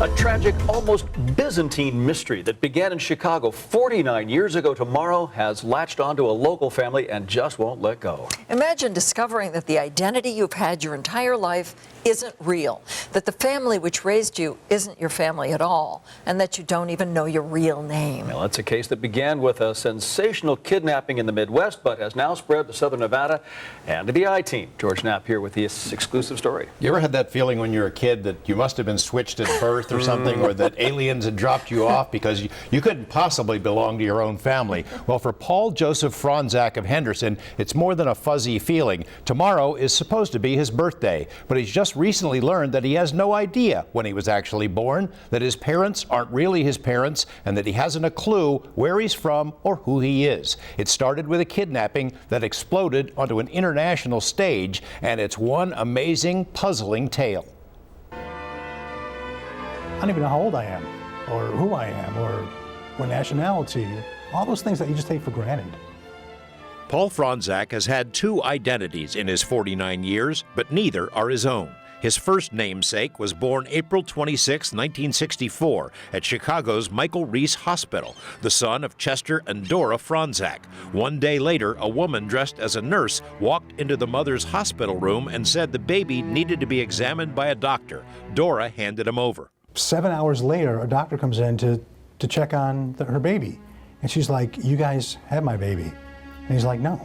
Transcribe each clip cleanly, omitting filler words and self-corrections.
A tragic, almost Byzantine mystery that began in Chicago 49 years ago tomorrow has latched onto a local family and just won't let go. Imagine discovering that the identity you've had your entire life isn't real, that the family which raised you isn't your family at all, and that you don't even know your real name. Well, it's a case that began with a sensational kidnapping in the Midwest, but has now spread to Southern Nevada and to the I-Team. George Knapp here with this exclusive story. You ever had that feeling when you were a kid that you must have been switched at birth or something, or that aliens had dropped you off because you couldn't possibly belong to your own family? Well, for Paul Joseph Fronczak of Henderson, it's more than a fuzzy feeling. Tomorrow is supposed to be his birthday, but he's just recently learned that he has no idea when he was actually born, that his parents aren't really his parents, and that he hasn't a clue where he's from or who he is. It started with a kidnapping that exploded onto an international stage, and it's one amazing, puzzling tale. I don't even know how old I am, or who I am, or what nationality, all those things that you just take for granted. Paul Fronczak has had two identities in his 49 years, but neither are his own. His first namesake was born April 26, 1964, at Chicago's Michael Reese Hospital, the son of Chester and Dora Fronczak. One day later, a woman dressed as a nurse walked into the mother's hospital room and said the baby needed to be examined by a doctor. Dora handed him over. 7 hours later, a doctor comes in to check on her baby. And she's like, "You guys have my baby." And he's like, "No,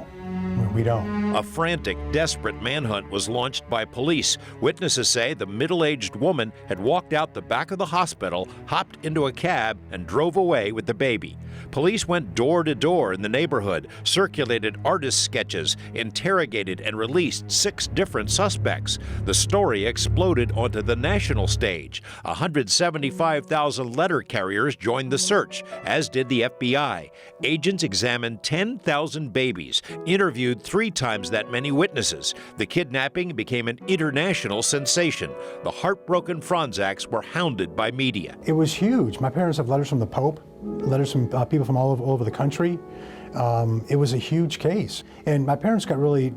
we don't." A frantic, desperate manhunt was launched by police. Witnesses say the middle-aged woman had walked out the back of the hospital, hopped into a cab, and drove away with the baby. Police went door to door in the neighborhood, circulated artist sketches, interrogated and released 6 different suspects. The story exploded onto the national stage. 175,000 letter carriers joined the search, as did the FBI. Agents examined 10,000 babies, interviewed 3 times that many witnesses. The kidnapping became an international sensation. The heartbroken Fronczaks were hounded by media. It was huge. My parents have letters from the Pope, letters from people from all over the country. It was a huge case. And my parents got really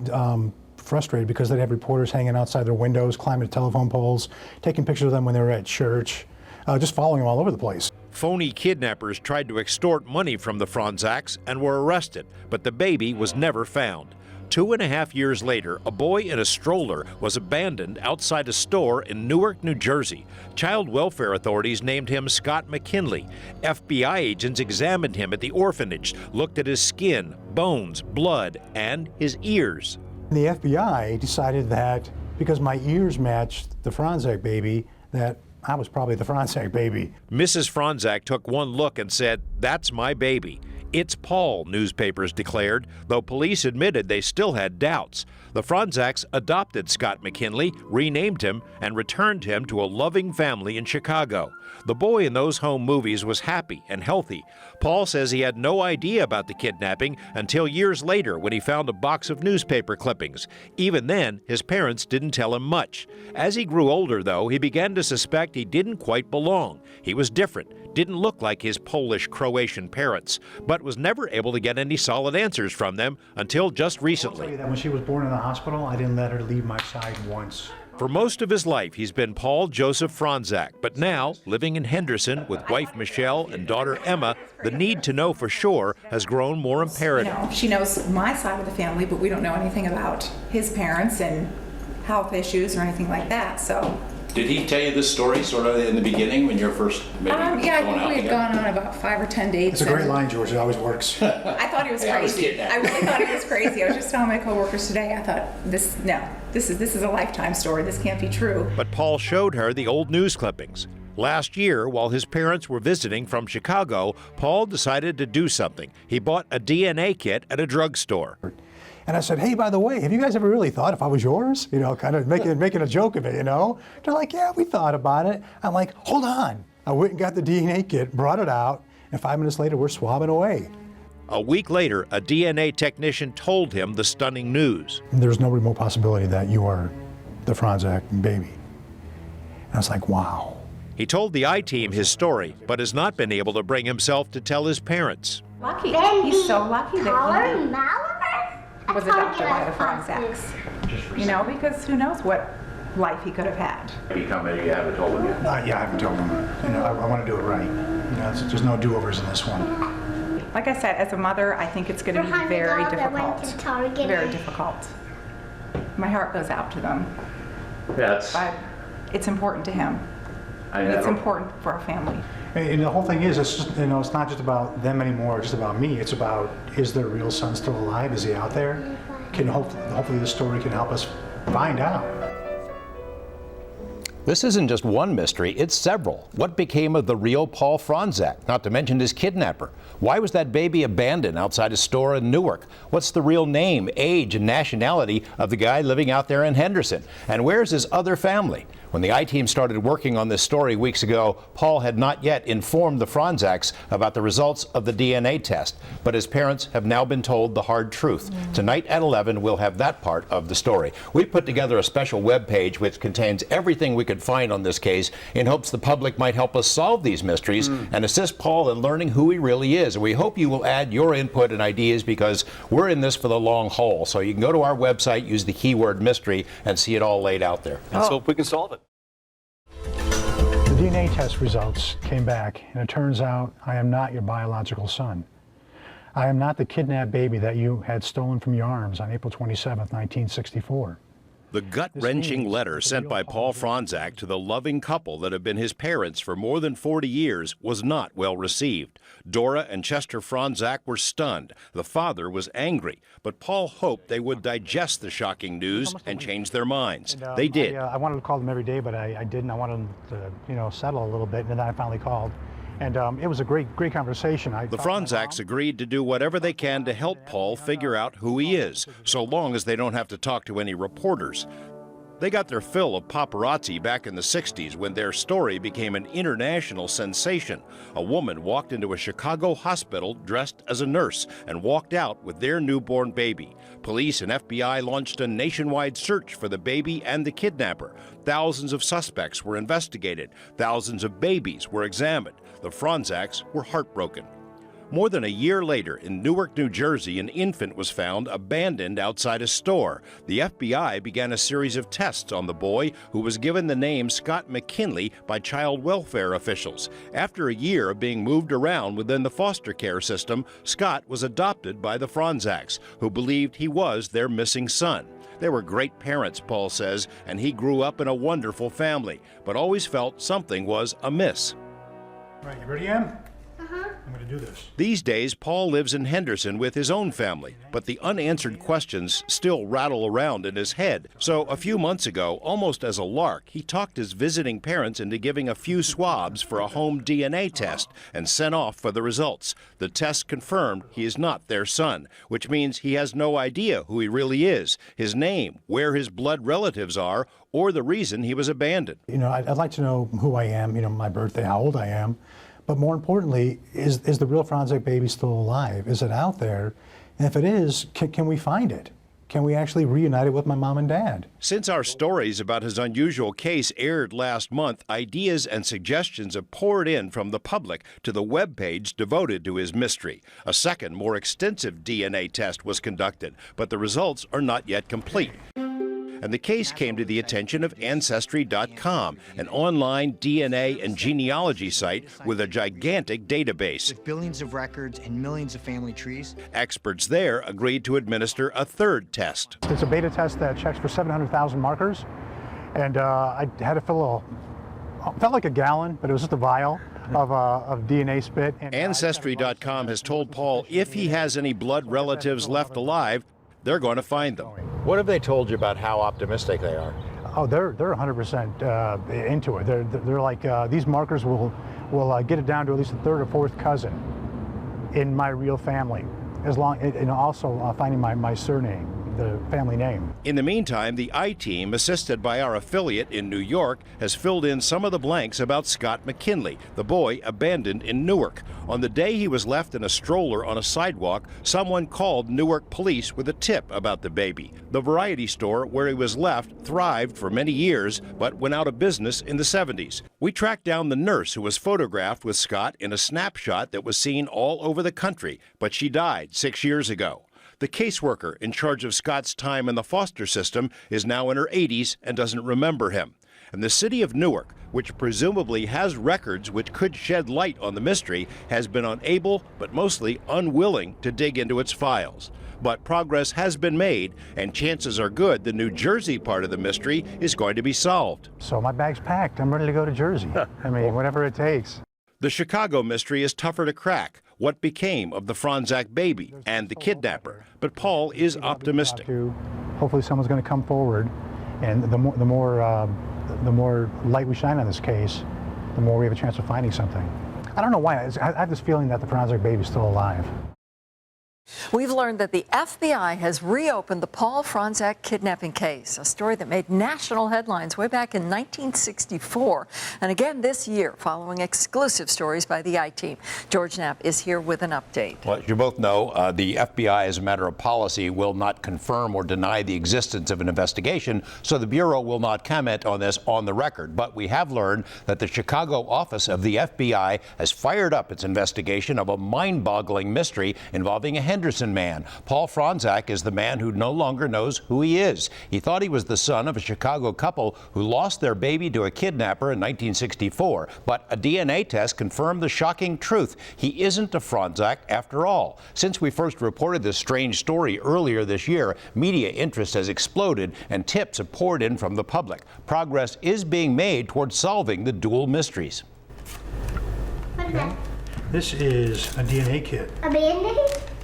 frustrated because they'd have reporters hanging outside their windows, climbing telephone poles, taking pictures of them when they were at church, just following them all over the place. Phony kidnappers tried to extort money from the Fronczaks and were arrested, but the baby was never found. 2.5 years later, a boy in a stroller was abandoned outside a store in Newark, New Jersey. Child welfare authorities named him Scott McKinley. FBI agents examined him at the orphanage, looked at his skin, bones, blood, and his ears. The FBI decided that because my ears matched the Fronczak baby, that I was probably the Fronczak baby. Mrs. Fronczak took one look and said, "That's my baby." "It's Paul," newspapers declared, though police admitted they still had doubts. The Fronczaks adopted Scott McKinley, renamed him, and returned him to a loving family in Chicago. The boy in those home movies was happy and healthy. Paul says he had no idea about the kidnapping until years later when he found a box of newspaper clippings. Even then, his parents didn't tell him much. As he grew older, though, he began to suspect he didn't quite belong. He was different, didn't look like his Polish-Croatian parents, but was never able to get any solid answers from them until just recently. I'll tell you that when she was born in the hospital, I didn't let her leave my side once. For most of his life, he's been Paul Joseph Fronczak, but now, living in Henderson with wife Michelle and daughter Emma, the need to know for sure has grown more imperative. You know, she knows my side of the family, but we don't know anything about his parents and health issues or anything like that, so. Did he tell you this story sort of in the beginning when you're first maybe Yeah, I going think out we had together? gone on about 5 or 10 dates. It's a great line, George. It always works. I thought he was Yeah, I was crazy. kidding. I really thought he was crazy. I was just telling my coworkers today, I thought, this is a lifetime story. This can't be true. But Paul showed her the old news clippings. Last year, while his parents were visiting from Chicago, Paul decided to do something. He bought a DNA kit at a drugstore. And I said, "Hey, by the way, have you guys ever really thought if I was yours?" You know, kind of making a joke of it, you know? They're like, "Yeah, we thought about it." I'm like, "Hold on." I went and got the DNA kit, brought it out, and 5 minutes later, we're swabbing away. A week later, a DNA technician told him the stunning news. There's no remote possibility that you are the Fronczak baby. And I was like, wow. He told the I-Team his story, but has not been able to bring himself to tell his parents. Lucky. He's so lucky that he was adopted by the Fronczaks. You know, because who knows what life he could have had. You haven't told him yet? Yeah, I haven't told them. I want to do it right. There's no do-overs in this one. Like I said, as a mother, I think it's going to be very difficult. Very difficult. My heart goes out to them. That's. But it's important to him. And it's important for our family. And the whole thing is, it's just, it's not just about them anymore, it's just about me. It's about, is their real son still alive? Is he out there? Hopefully this story can help us find out. This isn't just one mystery, it's several. What became of the real Paul Fronczak, not to mention his kidnapper? Why was that baby abandoned outside a store in Newark? What's the real name, age, and nationality of the guy living out there in Henderson? And where's his other family? When the I-Team started working on this story weeks ago, Paul had not yet informed the Fronczaks about the results of the DNA test. But his parents have now been told the hard truth. Tonight at 11, we'll have that part of the story. We put together a special web page which contains everything we could find on this case in hopes the public might help us solve these mysteries and assist Paul in learning who he really is. And we hope you will add your input and ideas because we're in this for the long haul. So you can go to our website, use the keyword mystery, and see it all laid out there. Let's hope we can solve it. The DNA test results came back, and it turns out I am not your biological son. I am not the kidnapped baby that you had stolen from your arms on April 27th, 1964. The gut-wrenching letter sent by Paul Fronczak to the loving couple that have been his parents for more than 40 years was not well received. Dora and Chester Fronczak were stunned. The father was angry, but Paul hoped they would digest the shocking news and change their minds. They did. I wanted to call them every day, but I didn't. I wanted them to, settle a little bit, and then I finally called. And it was a great conversation. The Fronczaks agreed to do whatever they can to help Paul figure out who he is, so long as they don't have to talk to any reporters. They got their fill of paparazzi back in the 60s when their story became an international sensation. A woman walked into a Chicago hospital dressed as a nurse and walked out with their newborn baby. Police and FBI launched a nationwide search for the baby and the kidnapper. Thousands of suspects were investigated. Thousands of babies were examined. The Fronczaks were heartbroken. More than a year later, in Newark, New Jersey, an infant was found abandoned outside a store. The FBI began a series of tests on the boy, who was given the name Scott McKinley by child welfare officials. After a year of being moved around within the foster care system, Scott was adopted by the Fronczaks, who believed he was their missing son. They were great parents, Paul says, and he grew up in a wonderful family, but always felt something was amiss. Right, you ready, Em? I'm going to do this. These days, Paul lives in Henderson with his own family, but the unanswered questions still rattle around in his head. So a few months ago, almost as a lark, he talked his visiting parents into giving a few swabs for a home DNA test and sent off for the results. The test confirmed he is not their son, which means he has no idea who he really is, his name, where his blood relatives are, or the reason he was abandoned. I'd like to know who I am, my birthday, how old I am. But more importantly, is the real Fronczak baby still alive? Is it out there? And if it is, can we find it? Can we actually reunite it with my mom and dad? Since our stories about his unusual case aired last month, ideas and suggestions have poured in from the public to the webpage devoted to his mystery. A second, more extensive DNA test was conducted, but the results are not yet complete. And the case came to the attention of Ancestry.com, an online DNA and genealogy site with a gigantic database. With billions of records and millions of family trees. Experts there agreed to administer a third test. It's a beta test that checks for 700,000 markers, and I had to felt like a gallon, but it was just a vial of DNA spit. Ancestry.com has told Paul if he has any blood relatives left alive, they're going to find them. What have they told you about how optimistic they are? Oh, they're 100% into it. They're like, these markers will get it down to at least a third or fourth cousin in my real family, and also finding my surname, the family name. In the meantime, the I-Team, assisted by our affiliate in New York, has filled in some of the blanks about Scott McKinley, the boy abandoned in Newark. On the day he was left in a stroller on a sidewalk, someone called Newark police with a tip about the baby. The variety store where he was left thrived for many years, but went out of business in the 70s. We tracked down the nurse who was photographed with Scott in a snapshot that was seen all over the country, but she died 6 years ago. The caseworker in charge of Scott's time in the foster system is now in her 80s and doesn't remember him. And the city of Newark, which presumably has records which could shed light on the mystery, has been unable, but mostly unwilling, to dig into its files. But progress has been made, and chances are good the New Jersey part of the mystery is going to be solved. So my bag's packed. I'm ready to go to Jersey. I mean, whatever it takes. The Chicago mystery is tougher to crack. What became of the Fronczak baby and the kidnapper? But Paul is optimistic. Hopefully someone's going to come forward, and the more light we shine on this case, the more we have a chance of finding something. I don't know why. I have this feeling that the Fronczak baby is still alive. We've learned that the FBI has reopened the Paul Fronczak kidnapping case, a story that made national headlines way back in 1964, and again this year, following exclusive stories by the I-Team. George Knapp is here with an update. Well, as you both know, the FBI, as a matter of policy, will not confirm or deny the existence of an investigation, so the Bureau will not comment on this on the record. But we have learned that the Chicago office of the FBI has fired up its investigation of a mind-boggling mystery involving a Henderson man. Paul Fronczak is the man who no longer knows who he is. He thought he was the son of a Chicago couple who lost their baby to a kidnapper in 1964, but a DNA test confirmed the shocking truth. He isn't a Fronczak after all. Since we first reported this strange story earlier this year, media interest has exploded and tips have poured in from the public. Progress is being made towards solving the dual mysteries. Okay. This is a DNA kit. A Band-Aid?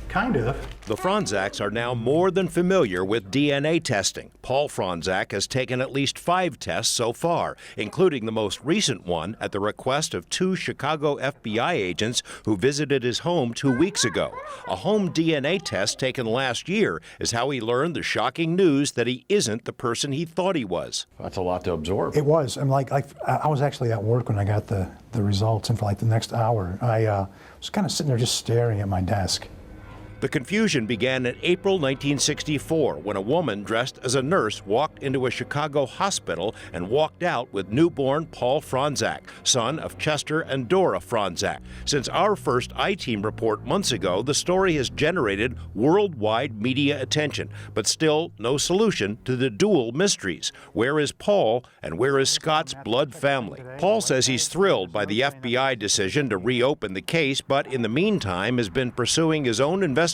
Kind of. The Fronczaks are now more than familiar with DNA testing. Paul Fronczak has taken at least 5 tests so far, including the most recent one at the request of 2 Chicago FBI agents who visited his home 2 weeks ago. A home DNA test taken last year is how he learned the shocking news that he isn't the person he thought he was. That's a lot to absorb. It was. I'm I was actually at work when I got the results, and for like the next hour, I was kind of sitting there just staring at my desk. The confusion began in April 1964 when a woman dressed as a nurse walked into a Chicago hospital and walked out with newborn Paul Fronczak, son of Chester and Dora Fronczak. Since our first I-Team report months ago, the story has generated worldwide media attention, but still no solution to the dual mysteries. Where is Paul and where is Scott's blood family? Paul says he's thrilled by the FBI decision to reopen the case, but in the meantime has been pursuing his own investigation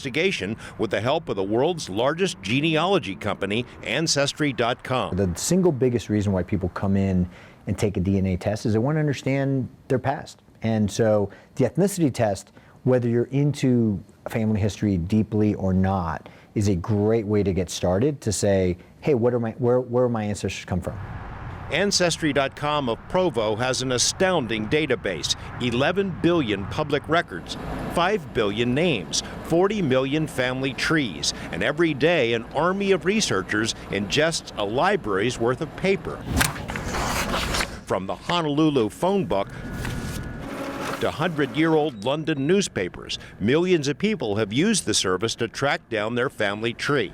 with the help of the world's largest genealogy company, Ancestry.com. The single biggest reason why people come in and take a DNA test is they want to understand their past. And so the ethnicity test, whether you're into family history deeply or not, is a great way to get started to say, hey, where my ancestors come from? Ancestry.com of Provo has an astounding database, 11 billion public records, 5 billion names, 40 million family trees, and every day an army of researchers ingests a library's worth of paper. From the Honolulu phone book to 100-year-old London newspapers, millions of people have used the service to track down their family tree.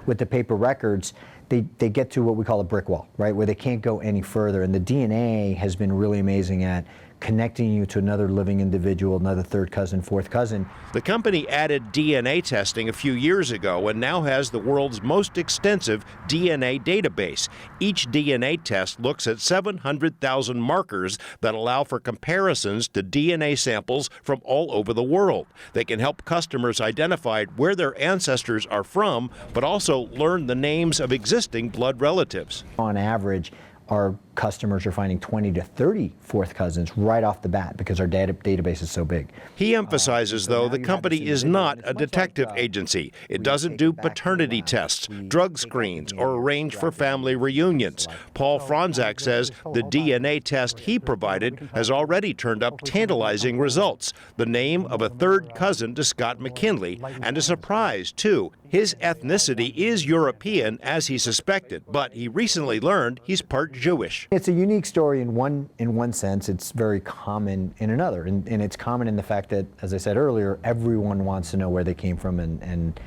With the paper records, they get to what we call a brick wall, right, where they can't go any further. And the DNA has been really amazing at connecting you to another living individual, another third cousin, fourth cousin. The company added DNA testing a few years ago and now has the world's most extensive DNA database. Each DNA test looks at 700,000 markers that allow for comparisons to DNA samples from all over the world. They can help customers identify where their ancestors are from, but also learn the names of existing blood relatives. On average, our customers are finding 20 to 30 fourth cousins right off the bat because our database is so big. He emphasizes, though, the company is not a detective agency. It doesn't do paternity tests, drug screens, or arrange for family reunions. Paul Fronczak says the DNA test he provided has already turned up tantalizing results. The name of a third cousin to Scott McKinley, and a surprise, too. His ethnicity is European, as he suspected, but he recently learned he's part Jewish. It's a unique story in one sense. It's very common in another, and it's common in the fact that, as I said earlier, everyone wants to know where they came from, and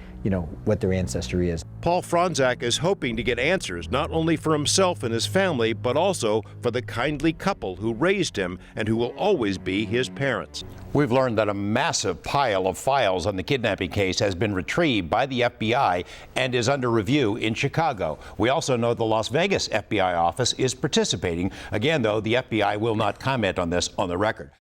what their ancestry is. Paul Fronczak is hoping to get answers not only for himself and his family, but also for the kindly couple who raised him and who will always be his parents. We've learned that a massive pile of files on the kidnapping case has been retrieved by the FBI and is under review in Chicago. We also know the Las Vegas FBI office is participating. Again, though, the FBI will not comment on this on the record.